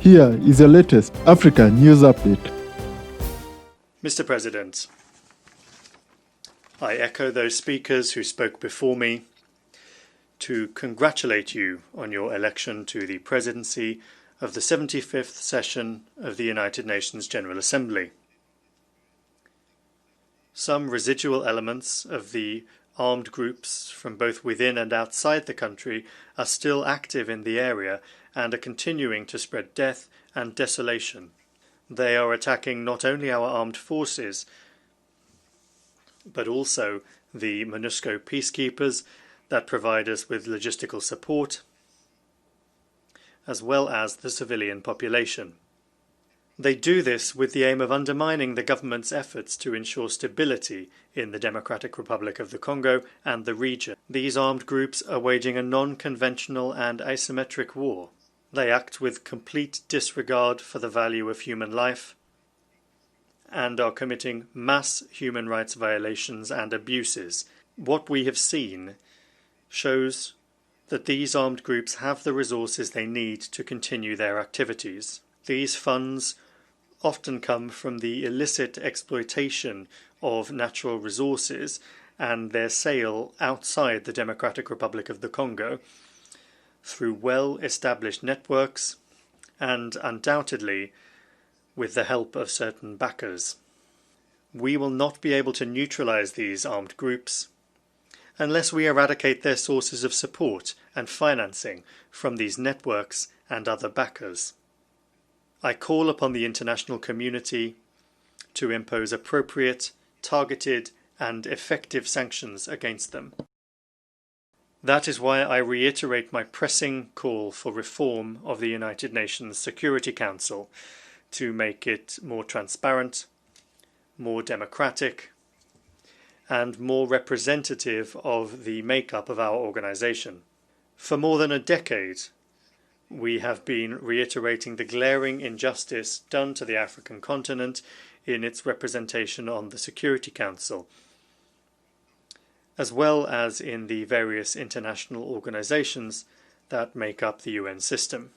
Here is your latest Africa News Update. Mr. President, I echo those speakers who spoke before me to congratulate you on your election to the presidency of the 75th session of the United Nations General Assembly. Some residual elements of the armed groups from both within and outside the country are still active in the area and are continuing to spread death and desolation. They are attacking not only our armed forces, but also the MONUSCO peacekeepers that provide us with logistical support, as well as the civilian population. They do this with the aim of undermining the government's efforts to ensure stability in the Democratic Republic of the Congo and the region. These armed groups are waging a non-conventional and asymmetric war. They act with complete disregard for the value of human life and are committing mass human rights violations and abuses. What we have seen shows that these armed groups have the resources they need to continue their activities. These funds often come from the illicit exploitation of natural resources and their sale outside the Democratic Republic of the Congo through well-established networks and undoubtedly with the help of certain backers. We will not be able to neutralize these armed groups unless we eradicate their sources of support and financing from these networks and other backers. I call upon the international community to impose appropriate, targeted and effective sanctions against them. That is why I reiterate my pressing call for reform of the United Nations Security Council to make it more transparent, more democratic, and more representative of the makeup of our organization. For more than a decade, we have been reiterating the glaring injustice done to the African continent in its representation on the Security Council, as well as in the various international organizations that make up the UN system.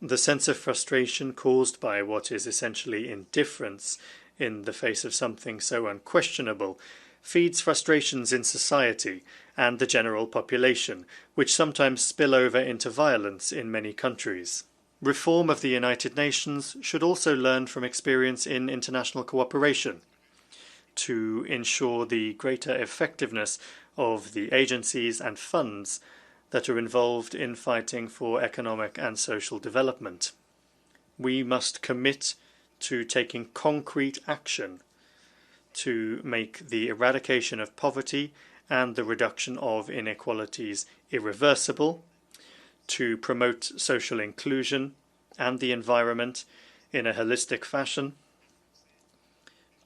The sense of frustration caused by what is essentially indifference in the face of something so unquestionable feeds frustrations in society and the general population, which sometimes spill over into violence in many countries. Reform of the United Nations should also learn from experience in international cooperation to ensure the greater effectiveness of the agencies and funds that are involved in fighting for economic and social development. We must commit to taking concrete action to make the eradication of poverty and the reduction of inequalities irreversible, to promote social inclusion and the environment in a holistic fashion,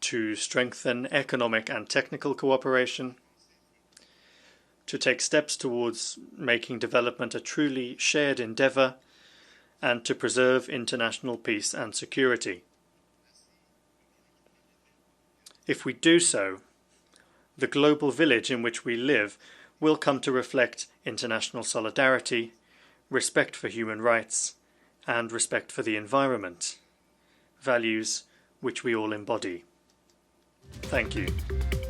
to strengthen economic and technical cooperation, to take steps towards making development a truly shared endeavour, and to preserve international peace and security. If we do so, the global village in which we live will come to reflect international solidarity, respect for human rights, and respect for the environment, values which we all embody. Thank you.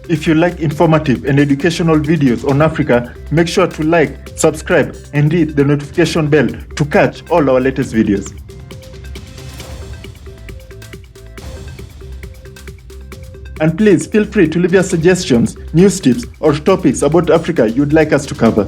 If you like informative and educational videos on Africa, make sure to like, subscribe, and hit the notification bell to catch all our latest videos. And please feel free to leave your suggestions, news tips, or topics about Africa you'd like us to cover.